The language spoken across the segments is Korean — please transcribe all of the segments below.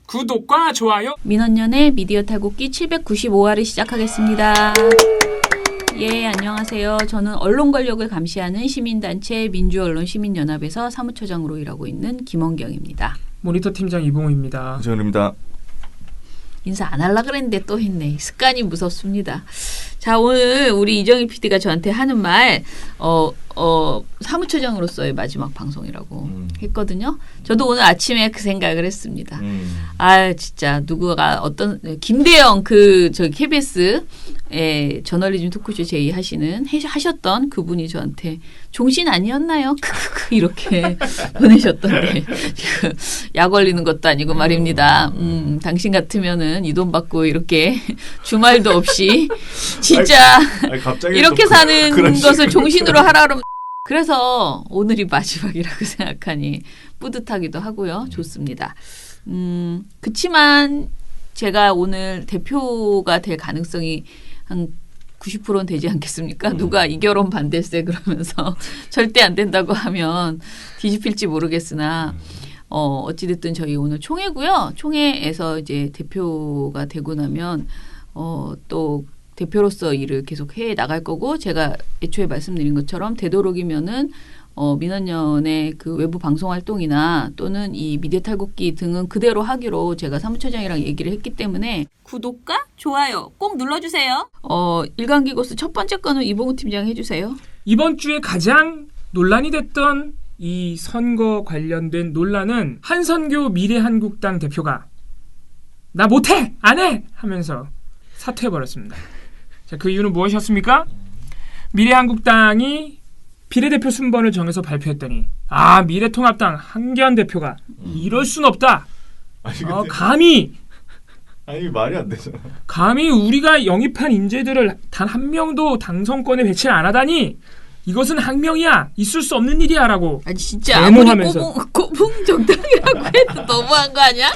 구독과 좋아요. 민원연의 미디어 탈곡기 795화를 시작하겠습니다. 예, 안녕하세요. 저는 언론 권력을 감시하는 시민단체 민주언론시민연합에서 사무처장으로 일하고 있는 김원경입니다. 모니터 팀장 이봉우입니다. 정현입니다. 인사 안 하려고 그랬는데 또 했네. 습관이 무섭습니다. 자, 오늘 우리 이정희 PD가 저한테 하는 말 사무처장으로서의 마지막 방송이라고 했거든요. 저도 오늘 아침에 그 생각을 했습니다. 아, 진짜 누구가 어떤 김대영 저 KBS의 저널리즘 토크쇼 하셨던 그분이 저한테 종신 아니었나요? 이렇게 보내셨던데 약 올리는 것도 아니고 말입니다. 당신 같으면은 이 돈 받고 이렇게 주말도 없이 진짜 갑자기 이렇게 사는 것을 식으로. 종신으로 하라 그러면 그래서 오늘이 마지막이라고 생각하니 뿌듯하기도 하고요. 좋습니다. 그치만 제가 오늘 대표가 될 가능성이 한 90%는 되지 않겠습니까? 누가 이 결혼 반대세 그러면서 절대 안 된다고 하면 뒤집힐지 모르겠으나 어찌됐든 저희 오늘 총회고요. 총회에서 이제 대표가 되고 나면 또 대표로서 일을 계속 해 나갈 거고 제가 애초에 말씀드린 것처럼 되도록이면은 민원연의 그 외부 방송 활동이나 또는 이 미디어 탈곡기 등은 그대로 하기로 제가 사무처장이랑 얘기를 했기 때문에 구독과 좋아요 꼭 눌러주세요. 일간기고스 첫 번째 건은 이봉우 팀장 해주세요. 이번 주에 가장 논란이 됐던 이 선거 관련된 논란은 한선교 미래한국당 대표가 나 못해! 안 해! 하면서 사퇴해버렸습니다. 자, 그 이유는 무엇이었습니까? 미래한국당이 비례대표 순번을 정해서 발표했더니 미래통합당 한기현 대표가 이럴 순 없다. 감히 말이 안 되잖아. 감히 우리가 영입한 인재들을 단 한 명도 당선권에 배치를 안 하다니 이것은 항명이야. 있을 수 없는 일이야 라고 아니 진짜 아무리 대모하면서. 꼬붕 정당이라고 해도 너무한 거 아니야?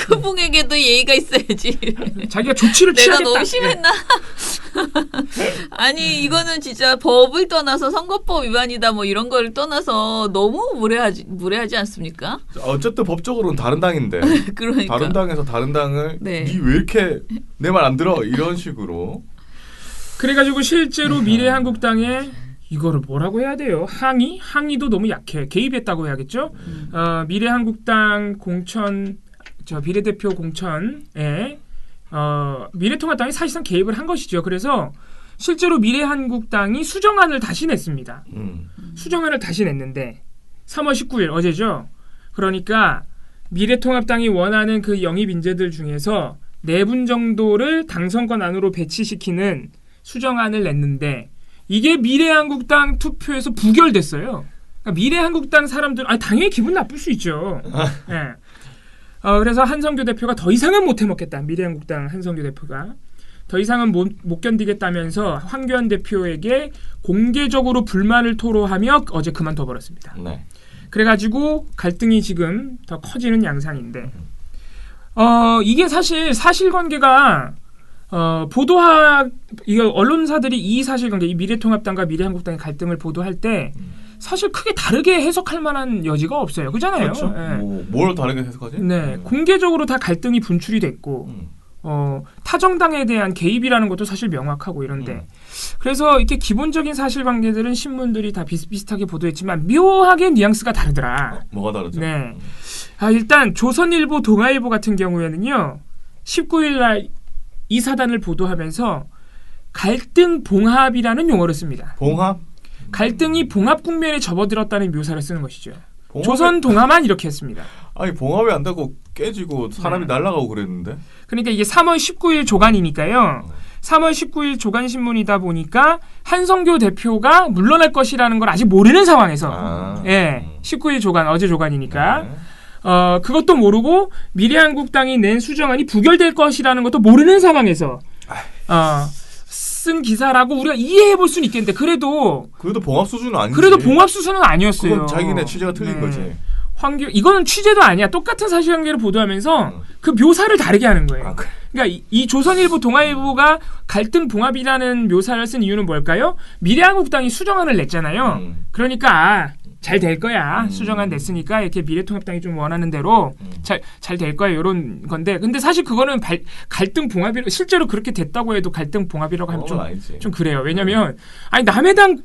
꼬붕에게도 예의가 있어야지. 자기가 조치를 내가 취하겠다. 너무 심했나? 아니 이거는 진짜 법을 떠나서 선거법 위반이다 뭐 이런 걸 떠나서 너무 무례하지 않습니까? 어쨌든 법적으로는 다른 당인데 그러니까. 다른 당에서 다른 당을 네. 니 왜 이렇게 내 말 안 들어? 이런 식으로. 그래가지고 실제로 미래한국당에 이거를 뭐라고 해야 돼요? 항의도 너무 약해. 개입했다고 해야겠죠? 미래한국당 비례대표 공천에 미래통합당이 사실상 개입을 한 것이죠. 그래서 실제로 미래한국당이 수정안을 다시 냈습니다. 수정안을 다시 냈는데 3월 19일 어제죠. 그러니까 미래통합당이 원하는 그 영입 인재들 중에서 4분 정도를 당선권 안으로 배치시키는 수정안을 냈는데 이게 미래한국당 투표에서 부결됐어요. 그러니까 미래한국당 사람들 당연히 기분 나쁠 수 있죠. 네. 그래서 한성교 대표가 더 이상은 못 해먹겠다. 미래한국당 한성교 대표가 더 이상은 못 견디겠다면서 황교안 대표에게 공개적으로 불만을 토로하며 어제 그만둬버렸습니다. 네. 그래가지고 갈등이 지금 더 커지는 양상인데 이게 사실관계가 이거 언론사들이 이 사실관계, 이 미래통합당과 미래한국당의 갈등을 보도할 때 사실 크게 다르게 해석할 만한 여지가 없어요. 그렇잖아요. 그렇죠. 네. 뭘 다르게 해석하지? 네, 공개적으로 다 갈등이 분출이 됐고 타정당에 대한 개입이라는 것도 사실 명확하고 이런데 그래서 이렇게 기본적인 사실관계들은 신문들이 다 비슷비슷하게 보도했지만 묘하게 뉘앙스가 다르더라. 뭐가 다르죠? 네. 일단 조선일보, 동아일보 같은 경우에는요. 19일 날 이 사단을 보도하면서 갈등 봉합이라는 용어를 씁니다. 봉합? 갈등이 봉합 국면에 접어들었다는 묘사를 쓰는 것이죠. 조선 동아만 이렇게 했습니다. 아니 봉합이 안 되고 깨지고 사람이 날아가고 그랬는데. 그러니까 이게 3월 19일 조간이니까요. 3월 19일 조간신문이다 보니까 한성교 대표가 물러날 것이라는 걸 아직 모르는 상황에서 19일 조간, 어제 조간이니까 네. 그것도 모르고 미래한국당이 낸 수정안이 부결될 것이라는 것도 모르는 상황에서 쓴 기사라고 우리가 이해해 볼 수는 있겠는데 그래도 봉합 수준은 아니지. 그래도 봉합 수준은 아니었어요. 그건 자기네 취재가 틀린 거지. 이거는 취재도 아니야. 똑같은 사실관계를 보도하면서 그 묘사를 다르게 하는 거예요. 그러니까 이 조선일보, 동아일보가 갈등 봉합이라는 묘사를 쓴 이유는 뭘까요? 미래한국당이 수정안을 냈잖아요. 그러니까 잘 될 거야. 수정안 됐으니까 이렇게 미래통합당이 좀 원하는 대로 잘 될 거야. 이런 건데 근데 사실 그거는 갈등 봉합이 실제로 그렇게 됐다고 해도 갈등 봉합이라고 하면 좀 그래요. 왜냐면 아니 남의 당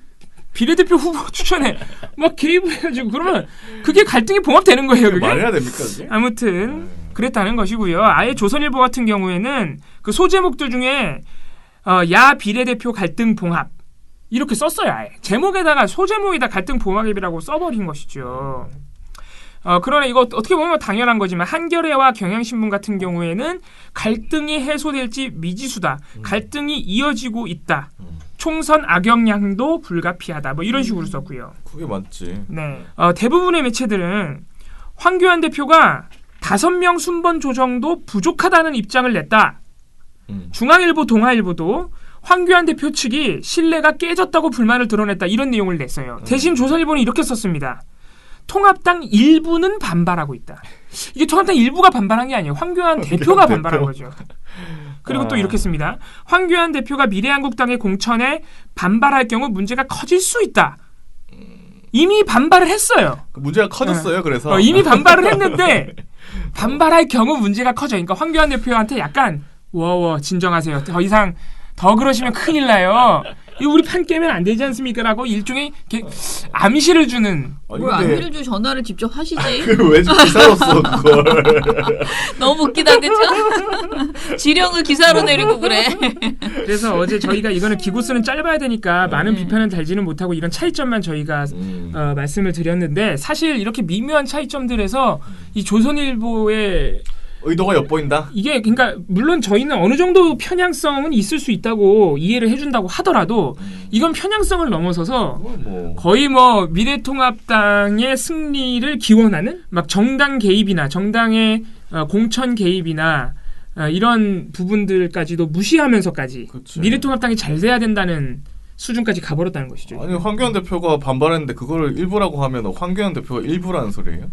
비례대표 후보 추천에 막 개입을 해가지고 그러면 그게 갈등이 봉합되는 거예요. 그게 말해야 됩니까 그게? 아무튼 그랬다는 것이고요. 아예 조선일보 같은 경우에는 그 소제목들 중에 야 비례대표 갈등 봉합 이렇게 썼어요. 아예 제목에다가 소제목에다 갈등 봉합이라고 써버린 것이죠. 그러나 이거 어떻게 보면 당연한 거지만 한겨레와 경향신문 같은 경우에는 갈등이 해소될지 미지수다. 갈등이 이어지고 있다. 총선 악영향도 불가피하다. 뭐 이런 식으로 썼고요. 그게 맞지. 네. 대부분의 매체들은 황교안 대표가 5명 순번 조정도 부족하다는 입장을 냈다. 중앙일보, 동아일보도 황교안 대표 측이 신뢰가 깨졌다고 불만을 드러냈다. 이런 내용을 냈어요. 대신 조선일보는 이렇게 썼습니다. 통합당 일부는 반발하고 있다. 이게 통합당 일부가 반발한 게 아니에요. 황교안 대표가 반발한 거죠. 그리고 또 이렇게 씁니다. 황교안 대표가 미래한국당의 공천에 반발할 경우 문제가 커질 수 있다. 이미 반발을 했어요. 문제가 커졌어요. 그래서 이미 반발을 했는데 반발할 경우 문제가 커져. 그러니까 황교안 대표한테 약간 워워 진정하세요. 더 이상 더 그러시면 큰일 나요. 이거 우리 판 깨면 안 되지 않습니까? 라고 일종의 암시를 주는. 뭘 암시를 주 전화를 직접 하시지. 왜 기사로 써 그걸. 너무 웃기다 그죠? 지령을 기사로 내리고 그래. 그래서 어제 저희가 이거는 기고수는 짧아야 되니까 많은 비판은 달지는 못하고 이런 차이점만 저희가 말씀을 드렸는데 사실 이렇게 미묘한 차이점들에서 이 조선일보의 의도가 엿보인다. 이게 그러니까 물론 저희는 어느 정도 편향성은 있을 수 있다고 이해를 해준다고 하더라도 이건 편향성을 넘어서서 거의 뭐 미래통합당의 승리를 기원하는 막 정당 개입이나 정당의 공천 개입이나 이런 부분들까지도 무시하면서까지 그치. 미래통합당이 잘 돼야 된다는 수준까지 가버렸다는 것이죠. 아니 황교안 대표가 반발했는데 그거를 일부라고 하면 황교안 대표가 일부라는 소리예요?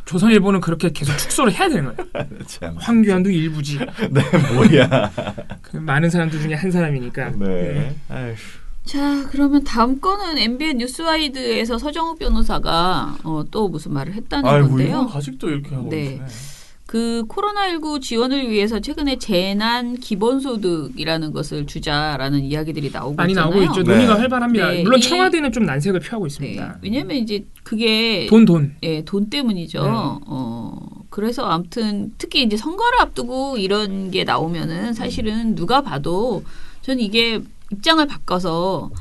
조선일보는 그렇게 계속 축소를 해야 되는 거예요. 황교안도 일부지. 네, 뭐야. 그 많은 사람들 중에 한 사람이니까. 네. 자, 그러면 다음 거는 MBN 뉴스와이드에서 서정욱 변호사가 또 무슨 말을 했다는 건데요. 아직도 이렇게 하고 네. 그 코로나19 지원을 위해서 최근에 재난 기본소득이라는 것을 주자라는 이야기들이 나오고 많이 있잖아요. 나오고 있죠. 논의가 활발합니다. 네. 물론 청와대는 좀 난색을 표하고 있습니다. 네. 왜냐하면 이제 그게 돈. 예, 돈 때문이죠. 그래서 아무튼 특히 이제 선거를 앞두고 이런 게 나오면은 사실은 누가 봐도 전 이게 입장을 바꿔서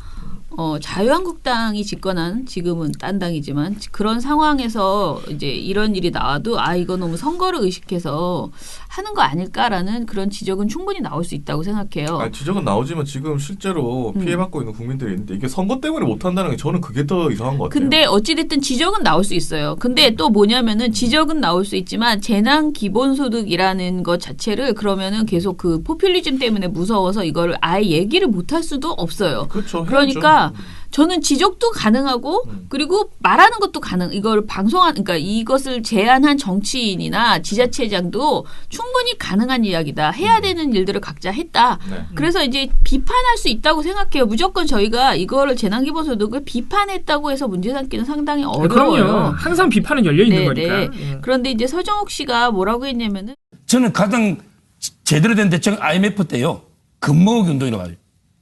자유한국당이 집권한 지금은 딴 당이지만 그런 상황에서 이제 이런 일이 나와도 이거 너무 선거를 의식해서 하는 거 아닐까라는 그런 지적은 충분히 나올 수 있다고 생각해요. 지적은 나오지만 지금 실제로 피해받고 있는 국민들이 있는데 이게 선거 때문에 못한다는 게 저는 그게 더 이상한 것 같아요. 근데 어찌됐든 지적은 나올 수 있어요. 근데 또 뭐냐면은 지적은 나올 수 있지만 재난 기본소득이라는 것 자체를 그러면은 계속 그 포퓰리즘 때문에 무서워서 이걸 아예 얘기를 못할 수도 없어요. 그렇죠. 그러니까 저는 지적도 가능하고 그리고 말하는 것도 이걸 그러니까 이것을 제안한 정치인이나 지자체장도 충분히 가능한 이야기다. 해야 되는 일들을 각자 했다. 네. 그래서 이제 비판할 수 있다고 생각해요. 무조건 저희가 이거를 재난기본소득을 비판했다고 해서 문제 삼기는 상당히 어려워요. 그럼요. 항상 비판은 열려 있는 거니까. 네. 그런데 이제 서정욱 씨가 뭐라고 했냐면은 저는 가장 제대로 된 대책은 IMF 때요. 금모으기 운동이라고 하죠.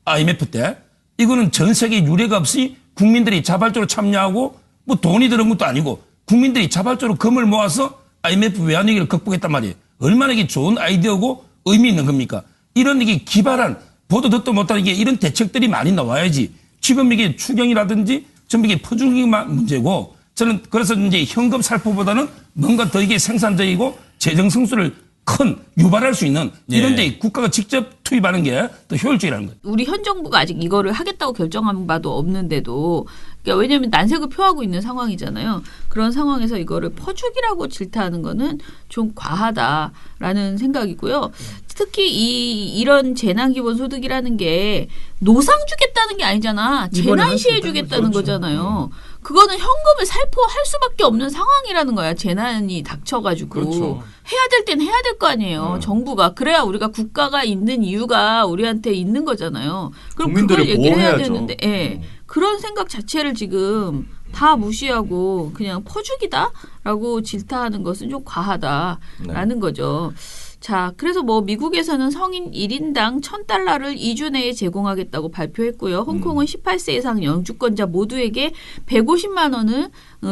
IMF 때. 이거는 전 세계 유례가 없이 국민들이 자발적으로 참여하고 뭐 돈이 들은 것도 아니고 국민들이 자발적으로 금을 모아서 IMF 외환위기를 극복했단 말이에요. 얼마나 이게 좋은 아이디어고 의미 있는 겁니까? 이런 이게 기발한 보도 듣도 못한 이게 이런 대책들이 많이 나와야지. 지금 이게 추경이라든지 좀 이게 퍼주기만 문제고 저는 그래서 이제 현금 살포보다는 뭔가 더 이게 생산적이고 재정 성수를 큰 유발할 수 있는 이런 데 국가가 직접 투입하는 게 더 효율적이라는 거예요. 우리 현 정부가 아직 이거를 하겠다고 결정한 바도 없는데도 그러니까 왜냐하면 난색을 표하고 있는 상황이잖아요. 그런 상황에서 이거를 퍼주기라고 질타하는 거는 좀 과하다라는 생각이고요. 특히 이런 재난기본소득이라는 게 노상 주겠다는 게 아니잖아. 재난 시해 주겠다는 거잖아요. 그거는 현금을 살포할 수밖에 없는 상황이라는 거야. 재난이 닥쳐가지고. 그렇죠. 해야 될 땐 해야 될 거 아니에요. 정부가. 그래야 우리가 국가가 있는 이유가 우리한테 있는 거잖아요. 그럼 그걸 얘기를 해야 되는데 그런 생각 자체를 지금 다 무시하고 그냥 퍼주기다라고 질타하는 것은 좀 과하다라는 거죠. 자, 그래서 뭐 미국에서는 성인 1인당 $1,000를 2주 내에 제공하겠다고 발표했고요. 홍콩은 18세 이상 영주권자 모두에게 150만 원을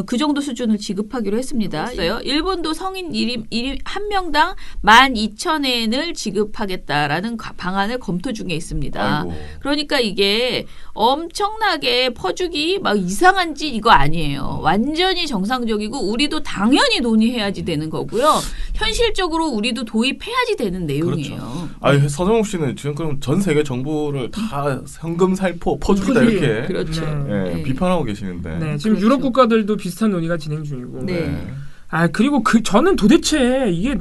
그 정도 수준을 지급하기로 했습니다. 일본도 성인 1인 한 명당 12,000엔을 지급하겠다라는 방안을 검토 중에 있습니다. 아이고. 그러니까 이게 엄청나게 퍼주기 막 이상한 짓 이거 아니에요. 완전히 정상적이고 우리도 당연히 논의해야지 되는 거고요. 현실적으로 우리도 도입해야지 되는 내용이에요. 아니 서정욱 씨는 지금 그럼 전 세계 정부를 다 현금 살포 퍼주기다 퍼주기. 이렇게 그렇죠. 예, 네. 비판하고 계시는데. 네, 지금 그렇죠. 유럽 국가들도 비슷한 논의가 진행 중이고. 네. 아 그리고 저는 도대체 이게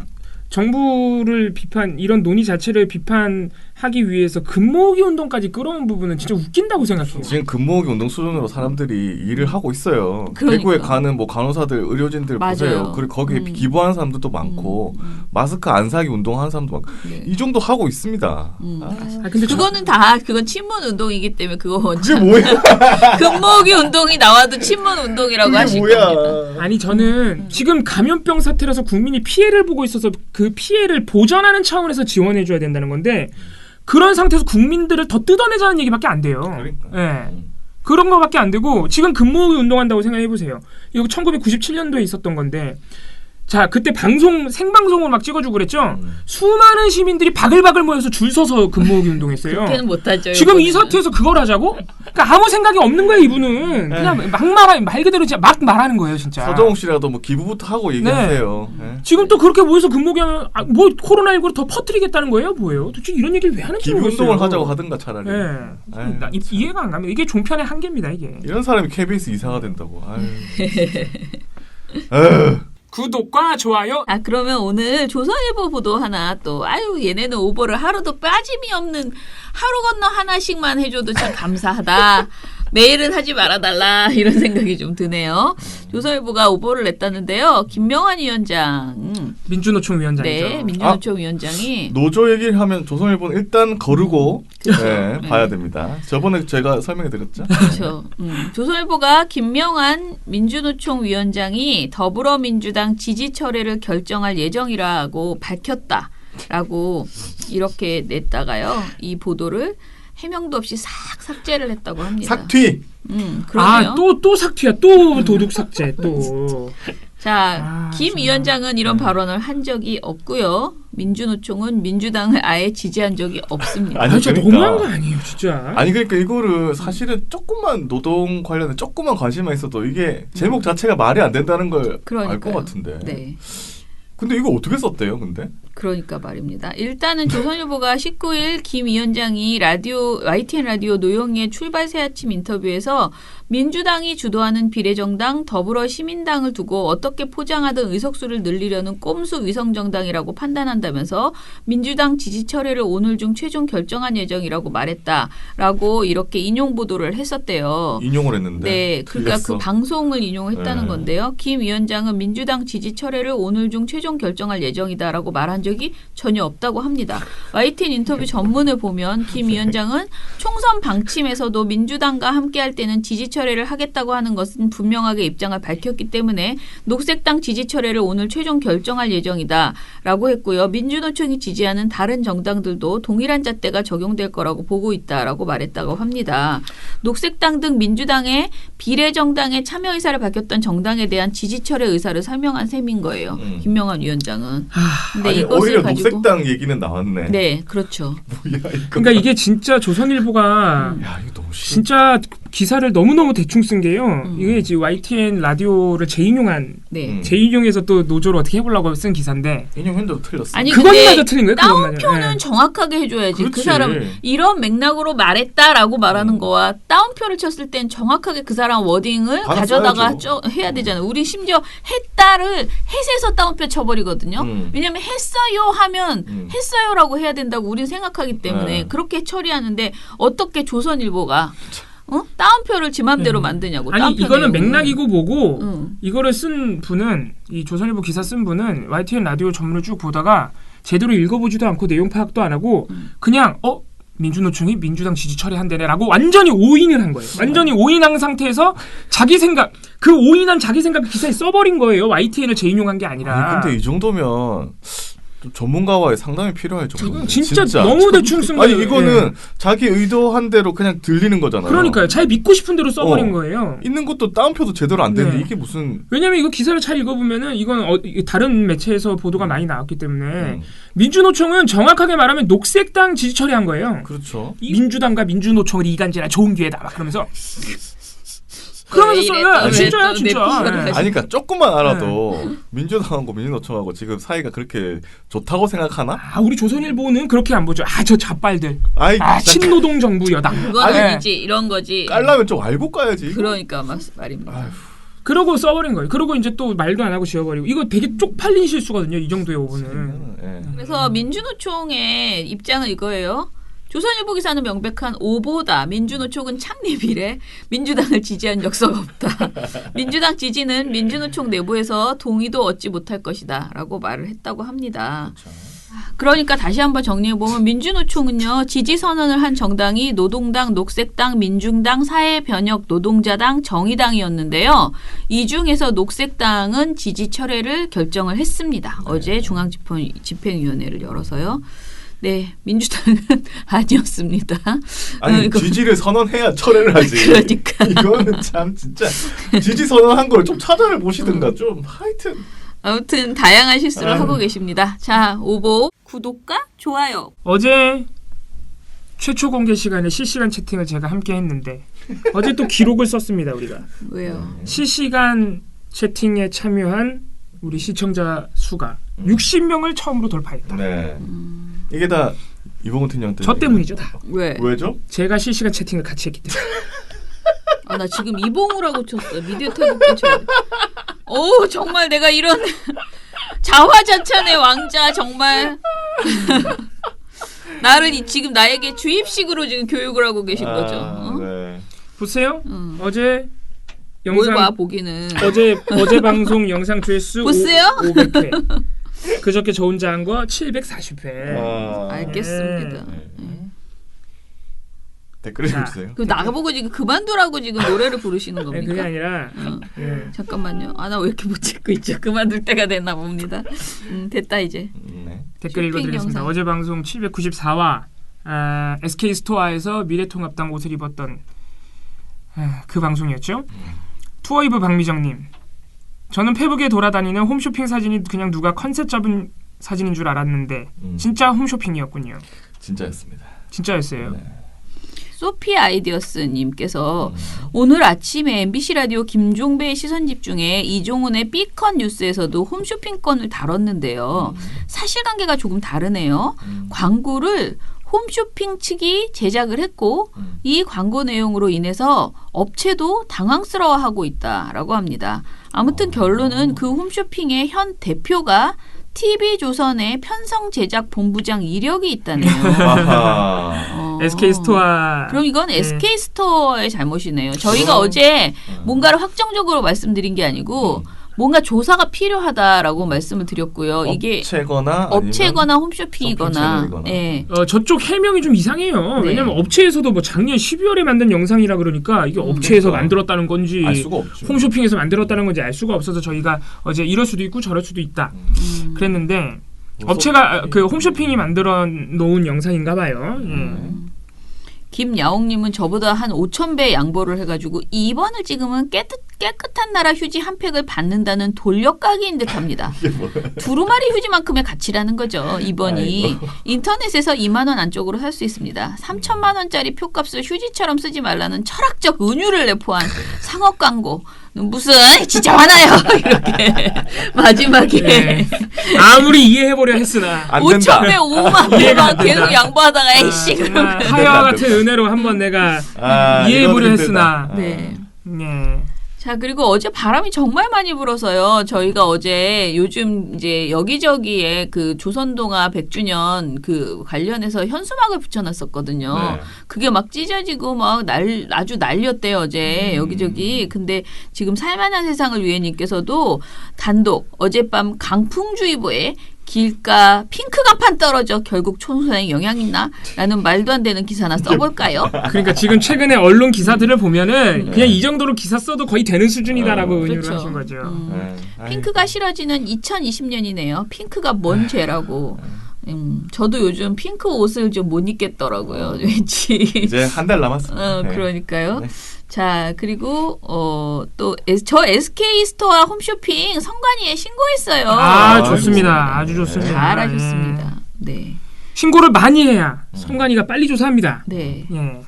정부를 이런 논의 자체를 비판하기 위해서 금모으기 운동까지 끌어온 부분은 진짜 웃긴다고 생각해요. 지금 금모으기 운동 수준으로 사람들이 일을 하고 있어요. 그러니까. 대구에 가는 뭐 간호사들, 의료진들 맞아요. 보세요. 그리고 거기에 기부하는 사람들도 많고 마스크 안 사기 운동하는 사람도 많고 네. 이 정도 하고 있습니다. 아 근데 그건 친문 운동이기 때문에 그거 그게 뭐야? 금모으기 운동이 나와도 친문 운동이라고 하실 겁니다. 아니 저는 지금 감염병 사태라서 국민이 피해를 보고 있어서 그 피해를 보전하는 차원에서 지원해줘야 된다는 건데 그런 상태에서 국민들을 더 뜯어내자는 얘기밖에 안 돼요. 그러니까. 예. 그런 거밖에 안 되고 지금 금모으기 운동한다고 생각해 보세요. 이거 1997년도에 있었던 건데 자 그때 생방송을 막 찍어주고 그랬죠. 수많은 시민들이 바글바글 모여서 줄 서서 금모으기 운동했어요. 그렇게는 못하죠. 지금 이 이번에는. 사태에서 그걸 하자고? 그러니까 아무 생각이 없는 거예요 이분은. 그냥 말 그대로 진짜 막 말하는 거예요 진짜. 서정욱 씨라도 뭐 기부부터 하고 얘기하세요. 예. 지금 또 그렇게 모여서 금모기하면 뭐 코로나19를 더 퍼뜨리겠다는 거예요? 뭐예요? 도대체 이런 얘기를 왜 하는지 기부 모르겠어요. 운동을 하자고 하든가 차라리. 예. 아유, 나 이해가 안 갑니다. 이게 종편의 한계입니다 이게. 이런 사람이 KBS 이사가 된다고. 아유. 아유. 구독과 좋아요. 아 그러면 오늘 조선일보 보도 하나 또 얘네는 오보를 하루도 빠짐이 없는 하루 건너 하나씩만 해줘도 참 감사하다. 매일은 하지 말아달라 이런 생각이 좀 드네요. 조선일보가 오보를 냈다는데요. 김명환 위원장, 민주노총 위원장이죠. 네, 민주노총 위원장이 노조 얘기를 하면 조선일보는 일단 거르고 그렇죠. 네, 네. 봐야 됩니다. 저번에 제가 설명해드렸죠. 그렇죠. 조선일보가 김명환 민주노총 위원장이 더불어민주당 지지 철회를 결정할 예정이라고 밝혔다라고 이렇게 냈다가요. 이 보도를 해명도 없이 싹 삭제를 했다고 합니다. 삭튀. 그러네요. 또 삭튀야. 또 도둑 삭제 또. 자, 김 위원장은 이런 발언을 한 적이 없고요. 민주노총은 민주당을 아예 지지한 적이 없습니다. 아니, 진짜 그러니까. 너무한 거 아니에요 진짜. 아니 그러니까 이거를 사실은 조금만 노동 관련해 조금만 관심만 있어도 이게 제목 자체가 말이 안 된다는 걸 알 것 같은데. 네. 근데 이거 어떻게 썼대요, 근데? 그러니까 말입니다. 일단은 조선일보가 19일 김 위원장이 YTN 라디오 노영희의 출발 새아침 인터뷰에서 민주당이 주도하는 비례정당 더불어시민당을 두고 어떻게 포장하든 의석수를 늘리려는 꼼수 위성정당이라고 판단한다면서 민주당 지지 철회를 오늘 중 최종 결정한 예정이라고 말했다라고 이렇게 인용 보도를 했었대요. 인용을 했는데. 네, 그러니까 틀렸어. 그 방송을 인용했다는 네. 건데요. 김 위원장은 민주당 지지 철회를 오늘 중 최종 결정할 예정이다라고 말한 적이 전혀 없다고 합니다. YTN 인터뷰 전문을 보면 김 위원장은 총선 방침에서도 민주당과 함께할 때는 지지 철회를 하겠다고 하는 것은 분명하게 입장을 밝혔기 때문에 녹색당 지지 철회를 오늘 최종 결정할 예정이다라고 했고요. 민주노총이 지지하는 다른 정당들도 동일한 잣대가 적용될 거라고 보고 있다라고 말했다고 합니다. 녹색당 등 민주당의 비례정당에 참여 의사를 밝혔던 정당에 대한 지지 철회 의사를 설명한 셈인 거예요. 김명환 위원장은. 근데 아니, 이것을 오히려 가지고 녹색당 얘기는 나왔네. 네, 그렇죠. 뭐야 이거. 그러니까 이게 진짜 조선일보가 야 이거 너무 싫어. 진짜 기사를 너무너무 대충 쓴 게요. 이게 지금 YTN 라디오를 재인용한 네. 재인용해서 또 노조를 어떻게 해보려고 쓴 기사인데 인용했는데도 틀렸어. 아니 그것마저 근데 틀린 거예요. 따옴표는 그것마저. 예. 정확하게 해줘야지. 그 그렇지. 사람 이런 맥락으로 말했다라고 말하는 거와 따옴표를 쳤을 땐 정확하게 그 사람 워딩을 받아 가져다가 써야죠. 해야 되잖아요. 우리 심지어 했다를 햇에서 따옴표 쳐버리거든요. 왜냐하면 했어요 하면 했어요라고 해야 된다고 우린 생각하기 때문에 네. 그렇게 처리하는데 어떻게 조선일보가 따옴표를 지 맘대로 만드냐고. 아니 따옴표 이거는 내용을. 맥락이고 뭐고 응. 이거를 쓴 분은 이 조선일보 기사 쓴 분은 YTN 라디오 전문을 쭉 보다가 제대로 읽어보지도 않고 내용 파악도 안 하고 그냥 민주노총이 민주당 지지 철회한대네라고 완전히 오인을 한 거예요. 완전히 오인한 상태에서 자기 생각, 그 오인한 자기 생각 기사에 써버린 거예요. YTN을 재인용한 게 아니라. 아니, 근데 이 정도면 좀 전문가와의 상담이 필요할 정도인데. 진짜 너무 대충 쓴 거예요. 아니 이거는 자기 의도한 대로 그냥 들리는 거잖아요. 그러니까요. 자기 믿고 싶은 대로 써버린 거예요. 있는 것도 따옴표도 제대로 안 되는데 이게 무슨. 왜냐면 이거 기사를 잘 읽어보면은 이건 다른 매체에서 보도가 많이 나왔기 때문에 민주노총은 정확하게 말하면 녹색당 지지 처리한 거예요. 그렇죠. 민주당과 민주노총을 이간질한 좋은 기회다 막 그러면서 써요. 진짜야 진짜. 아니 그러니까 조금만 알아도 민주당하고 민주노총하고 지금 사이가 그렇게 좋다고 생각하나? 우리 조선일보는 그렇게 안 보죠. 저 자빨들. 친노동 정부 여당. 그건 아니지. 이런 거지. 깔라면 좀 알고 까야지. 그러니까 말입니다. 아휴. 그러고 써버린 거예요. 그러고 이제 또 말도 안 하고 지워버리고. 이거 되게 쪽팔린 실수거든요. 이 정도의 오보는. 그래서 민주노총의 입장은 이거예요. 조선일보 기사는 명백한 오보다. 민주노총은 창립 이래 민주당을 지지한 역사가 없다. 민주당 지지는 민주노총 내부에서 동의도 얻지 못할 것이다 라고 말을 했다고 합니다. 그러니까 다시 한번 정리해보면 민주노총은요. 지지선언을 한 정당이 노동당, 녹색당, 민중당, 사회변혁, 노동자당, 정의당이었는데요. 이 중에서 녹색당은 지지 철회를 결정을 했습니다. 어제 중앙집행위원회를 열어서요. 네, 민주당은 아니었습니다. 아니 지지를 선언해야 철회를 하지. 그러니까 이거는 참 진짜 지지 선언한 걸 좀 찾아를 보시든가 좀 하여튼. 아무튼 다양한 실수를 하고 계십니다. 자, 오보 구독과 좋아요. 어제 최초 공개 시간에 실시간 채팅을 제가 함께 했는데 어제 또 기록을 썼습니다. 우리가. 왜요? 실시간 채팅에 참여한 우리 시청자 수가 60명을 처음으로 돌파했다. 네. 이게 다 이봉훈 형 때문에. 저 때문이죠, 다. 왜죠? 제가 실시간 채팅을 같이 했기 때문에. 나 지금 이봉우라고 쳤어. 미디어 태국기 쳐야 돼. 오, 정말 내가 이런 자화자찬의 왕자 정말 나를 지금 나에게 주입식으로 지금 교육을 하고 계신 거죠. 네. 보세요. 어제 영상 뭘 봐, 보기는. 어제 방송 영상 조회수 보세요? 500회. 그저께 저 혼자 한 거 740회. 알겠습니다. 댓글 읽어주세요. 그 나가보고 지금 그만두라고 지금 노래를 부르시는 겁니까? 그게 아니라 잠깐만요. 나 왜 이렇게 못 찍고 있죠? 그만둘 때가 됐나 봅니다. 됐다 이제. 네. 댓글 읽어드리겠습니다. 어제 방송 794화 SK 스토어에서 미래통합당 옷을 입었던 그 방송이었죠. 투어이브 박미정님. 저는 페북에 돌아다니는 홈쇼핑 사진이 그냥 누가 컨셉 잡은 사진인 줄 알았는데 진짜 홈쇼핑이었군요. 진짜였습니다. 진짜였어요. 네. 소피 아이디어스님께서 오늘 아침에 MBC 라디오 김종배의 시선집중에 이종훈의 B컷 뉴스에서도 홈쇼핑권을 다뤘는데요. 사실관계가 조금 다르네요. 광고를 홈쇼핑 측이 제작을 했고 이 광고 내용으로 인해서 업체도 당황스러워하고 있다라고 합니다. 아무튼 결론은 그 홈쇼핑의 현 대표가 TV조선의 편성 제작 본부장 이력이 있다네요. SK 스토어. 그럼 이건 SK 스토어의 잘못이네요. 저희가 어제 뭔가를 확정적으로 말씀드린 게 아니고 뭔가 조사가 필요하다라고 말씀을 드렸고요. 이게 업체거나 홈쇼핑이거나. 네. 저쪽 해명이 좀 이상해요. 네. 왜냐하면 업체에서도 뭐 작년 12월에 만든 영상이라 그러니까 이게 업체에서 만들었다는 건지 알 수가 없죠. 홈쇼핑에서 만들었다는 건지 알 수가 없어서 저희가 어제 이럴 수도 있고 저럴 수도 있다 그랬는데 업체가 그 홈쇼핑이 만들어 놓은 영상인가 봐요. 김야옥님은 저보다 한 5,000배 양보를 해가지고 2번을 찍으면 깨끗한 나라 휴지 한 팩을 받는다는 돌려까기인 듯합니다. 두루마리 휴지만큼의 가치라는 거죠. 2번이 인터넷에서 2만 원 안쪽으로 살 수 있습니다. 3천만 원짜리 표값을 휴지처럼 쓰지 말라는 철학적 은유를 내포한 상업 광고. 무슨 진짜 많아요. 이렇게 마지막에 네. 아무리 이해해보려 했으나 5,000배 5만 배만 계속 양보하다가 에이씨 그러면 하여와 같은 은혜로 한번 내가 이해해보려 했으나 네. 네. 자, 그리고 어제 바람이 정말 많이 불어서요. 저희가 어제 요즘 이제 여기저기에 그 조선동화 100주년 그 관련해서 현수막을 붙여놨었거든요. 네. 그게 막 찢어지고 막 아주 난리였대요, 어제 여기저기. 근데 지금 살만한 세상을 위해님께서도 단독 어젯밤 강풍주의보에 길가 핑크 간판 떨어져 결국 총선에 영향 있나? 라는 말도 안 되는 기사나 써볼까요? 그러니까 지금 최근에 언론 기사들을 보면은 그냥 이 정도로 기사 써도 거의 되는 수준이다라고 은유를 그렇죠. 하신 거죠. 핑크가 싫어지는 2020년이네요. 핑크가 뭔 죄라고. 저도 요즘 핑크 옷을 좀 못 입겠더라고요. 왠지. 이제 한 달 남았어요. 그러니까요. 네. 자, 그리고 또 저 SK 스토어 홈쇼핑 성관이에 신고했어요. 아, 좋습니다. 아주 좋습니다. 잘하셨습니다. 네. 신고를 많이 해야 성관이가 빨리 조사합니다. 네. 예.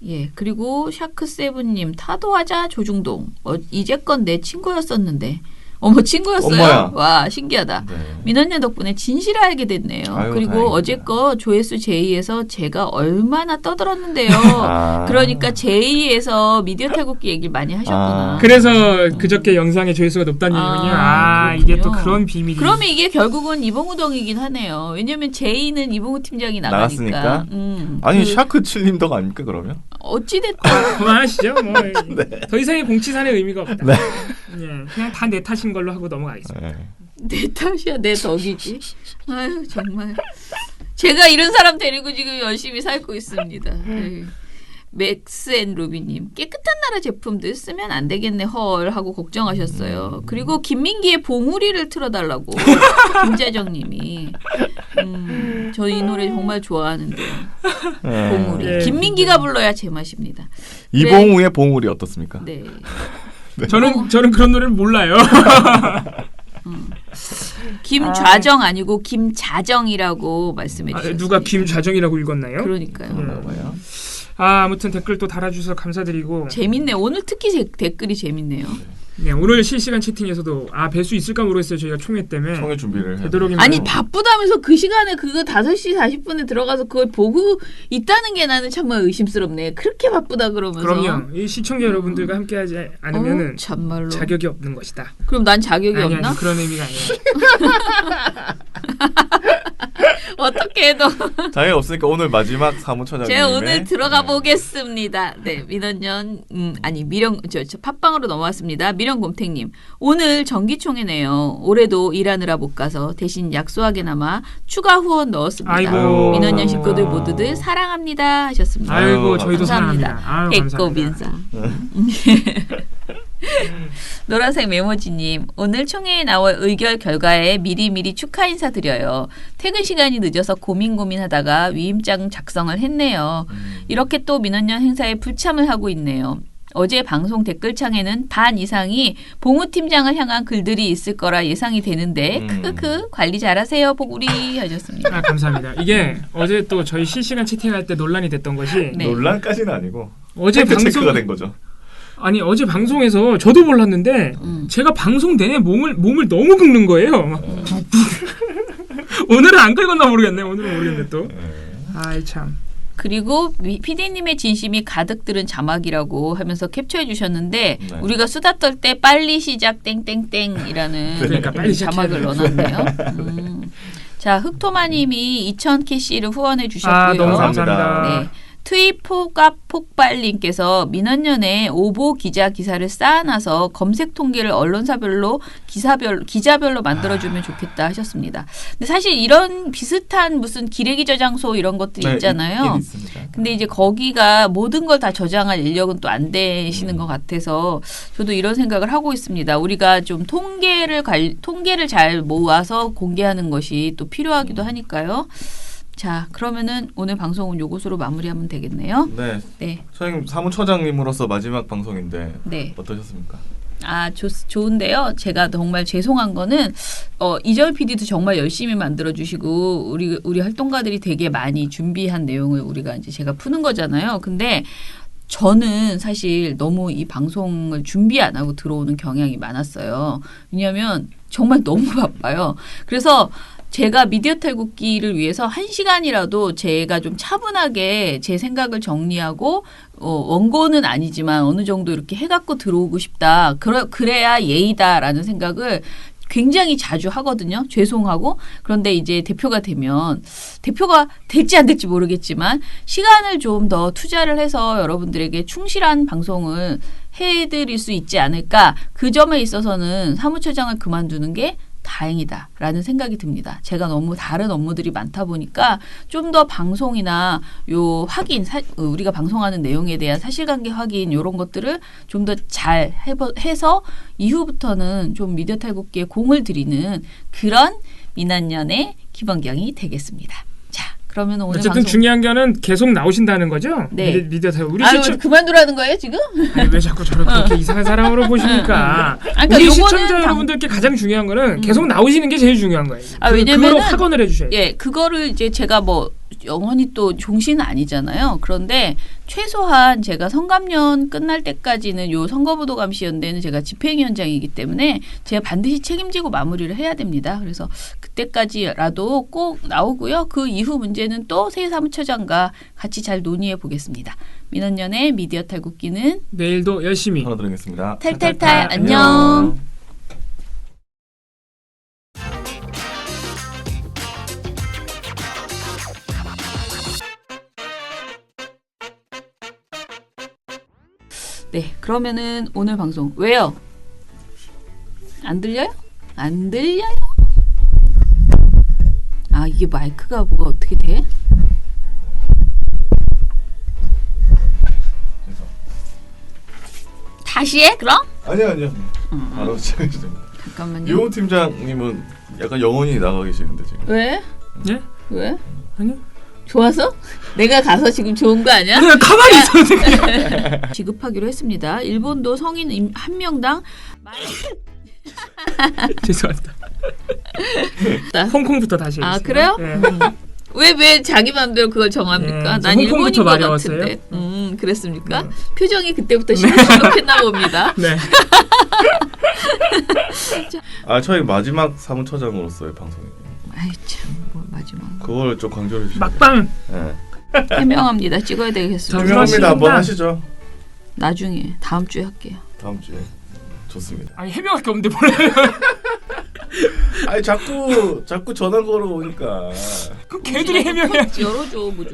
예. 그리고 샤크세븐님 타도하자 조중동. 이제껏 내 친구였었는데. 어머 친구였어요? 엄마야. 와 신기하다. 네. 민원녀 덕분에 진실을 알게 됐네요. 아유, 그리고 다행이다. 어제껏 조회수 제2에서 제가 얼마나 떠들었는데요. 아. 그러니까 제2에서 미디어 탈곡기 얘기를 많이 하셨구나. 그래서 그저께 영상의 조회수가 높다는 얘기군요. 이게 또 그렇군요. 그런 비밀이. 그러면 이게 결국은 이봉우동이긴 하네요. 왜냐면 제2는 이봉우 팀장이 나가니까. 나갔으니까? 아니 그 샤크 칠님 덕 아닙니까 그러면? 어찌됐든 그만하시죠. 뭐. 더 이상의 공치산의 의미가 없다. 네. 예, 그냥 다 내 탓인 걸로 하고 넘어가겠습니다. 네. 내 탓이야 내 덕이지. 아유 정말 제가 이런 사람 데리고 지금 열심히 살고 있습니다. 에휴. 맥스 앤 루비님 깨끗한 나라 제품들 쓰면 안 되겠네 헐 하고 걱정하셨어요. 그리고 김민기의 봉우리를 틀어달라고 김재정님이 저 이 노래 정말 좋아하는데요. 봉우리 예. 김민기가 불러야 제맛입니다. 이봉우의 봉우리 어떻습니까? 네. 저는 그런 노래를 몰라요. 김좌정 아니고 김자정이라고 말씀해 주셨어요. 누가 김좌정이라고 읽었나요? 그러니까요. 봐요. 아무튼 댓글 또 달아주셔서 감사드리고. 재밌네. 오늘 특히 댓글이 재밌네요. 네, 오늘 실시간 채팅에서도 뵐 수 있을까 모르겠어요. 저희가 총회 때문에. 총회 준비를 해야 되도록이면 아니 바쁘다면서 그 시간에 그거 5시 40분에 들어가서 그걸 보고 있다는 게 나는 정말 의심스럽네. 그렇게 바쁘다 그러면서. 그럼요. 이 시청자 여러분들과 함께하지 않으면은 참말로. 자격이 없는 것이다. 그럼 난 자격이 아니, 없나? 그런 의미가 아니에요. 어떻게 해도 자격이 없으니까 오늘 마지막 사무처장님. 제가 오늘 들어가 보겠습니다. 네, 민원연 미령 저 팟빵으로 넘어왔습니다. 미령곰탱님 오늘 정기총회네요. 올해도 일하느라 못 가서 대신 약소하게나마 추가 후원 넣었습니다. 아이고. 민원연 식구들 모두들 사랑합니다 하셨습니다. 아이고 저희도 감사합니다. 사랑합니다. 아유, 배꼽 감사합니다. 인사. 노란색 메모지님 오늘 총회에 나올 의결 결과에 미리미리 축하 인사드려요. 퇴근 시간이 늦어서 고민하다가 위임장 작성을 했네요. 이렇게 또 민원연 행사에 불참을 하고 있네요. 어제 방송 댓글창에는 반 이상이 봉우 팀장을 향한 글들이 있을 거라 예상이 되는데 크크 관리 잘하세요 보구리 하셨습니다. 감사합니다. 이게 어제 또 저희 실시간 채팅할 때 논란이 됐던 것이 네. 논란까지는 아니고 어제 체크가 된 거죠. 아니 어제 방송에서 저도 몰랐는데 제가 방송 내내 몸을 너무 긁는 거예요. 막 오늘은 안 긁었나 모르겠네. 오늘은 모르겠네 또. 아이 참. 그리고 PD님의 진심이 가득 들은 자막이라고 하면서 캡처해 주셨는데 네. 우리가 수다 떨 때 빨리 시작 땡땡땡이라는 그러니까 빨리 자막을 넣어놨네요. 자 흑토마님이 2,000캐시를 후원해 주셨고요. 너무 감사합니다. 네. 트위포갑 폭발님께서 민원연에 오보 기사를 쌓아놔서 검색 통계를 언론사별로 기자별로 만들어주면 좋겠다 하셨습니다. 근데 사실 이런 비슷한 무슨 기레기 저장소 이런 것들이 있잖아요. 근데 이제 거기가 모든 걸 다 저장할 인력은 또 안 되시는 것 같아서 저도 이런 생각을 하고 있습니다. 우리가 좀 통계를 잘 모아서 공개하는 것이 또 필요하기도 하니까요. 자, 그러면은 오늘 방송은 요것으로 마무리하면 되겠네요. 네. 네. 선생님 사무처장님으로서 마지막 방송인데 네. 어떠셨습니까? 좋은데요. 제가 정말 죄송한 거는 이절 PD도 정말 열심히 만들어 주시고 우리 활동가들이 되게 많이 준비한 내용을 우리가 이제 제가 푸는 거잖아요. 근데 저는 사실 너무 이 방송을 준비 안 하고 들어오는 경향이 많았어요. 왜냐하면 정말 너무 바빠요. 그래서 제가 미디어 탈곡기를 위해서 1시간이라도 제가 좀 차분하게 제 생각을 정리하고 원고는 아니지만 어느 정도 이렇게 해갖고 들어오고 싶다. 그래야 예의다라는 생각을 굉장히 자주 하거든요. 죄송하고. 그런데 이제 대표가 되면 대표가 될지 안 될지 모르겠지만 시간을 좀 더 투자를 해서 여러분들에게 충실한 방송을 해드릴 수 있지 않을까. 그 점에 있어서는 사무처장을 그만두는 게 다행이다라는 생각이 듭니다. 제가 너무 다른 업무들이 많다 보니까 좀 더 방송이나 요 확인, 우리가 방송하는 내용에 대한 사실관계 확인 이런 것들을 좀 더 잘 해서 이후부터는 좀 미디어 탈곡기에 공을 들이는 그런 민한년의 김원경이 되겠습니다. 자, 그러면 오늘 어쨌든 방송 중요한 거는 계속 나오신다는 거죠? 네. 미디어 탈 우리 아유, 시청 그만두라는 거예요 지금? 아니, 왜 자꾸 저를 그렇게 이상한 사람으로 보십니까? 그러니까 우리 요거는 시청자 여러분들께 가장 중요한 거는 계속 나오시는 게 제일 중요한 거예요. 왜냐면은 그거로 확언을 해주셔야 돼요. 예, 그거를 이제 제가 뭐 영원히 또 종신은 아니잖아요. 그런데 최소한 제가 성감년 끝날 때까지는 요 선거부도 감시연대는 제가 집행위원장이기 때문에 제가 반드시 책임지고 마무리를 해야 됩니다. 그래서 그때까지라도 꼭 나오고요. 그 이후 문제는 또 새 사무처장과 같이 잘 논의해 보겠습니다. 민원연의 미디어 탈곡기는 내일도 열심히 하나 드리겠습니다. 탈탈탈 안녕. 네, 그러면은 오늘 방송 왜요? 안 들려요? 안 들려요? 아, 이게 마이크가 뭐가 어떻게 돼? 다시 해? 그럼? 아니요. 바로 시작해도 됩니다. 잠깐만요. 유호 팀장님은 약간 영혼이 나가 계시는데 지금. 왜? 예? 왜? 아니요. 좋아서? 내가 가서 지금 좋은 거 아니야? 그냥 가만히 있어. 지급하기로 했습니다. 일본도 성인 한 명당 죄송합니다. 홍콩부터 다시 아, 하겠습니다. 그래요? 예. 왜 자기 마음대로 그걸 정합니까? 네, 난 일본인 홍콩부터 것 마려웠어요. 같은데. 그랬습니까? 표정이 그때부터 시무시룩했나 봅니다. 네. 저희 마지막 사무처장으로서의 방송이에요. 아이 참, 뭐 마지막. 그걸 좀 강조해 주시죠. 막방. 네. 해명합니다. 찍어야 되겠습니다. 해명합니다. 한번 하시죠. 나중에 다음 주에 할게요. 다음 주에. 좋습니다. 아니 해명할 게 없는데 뭘 해요? 아니 자꾸 전화 걸어 오니까. 그럼 걔들이 해명해야지. 열어줘 뭐 좀.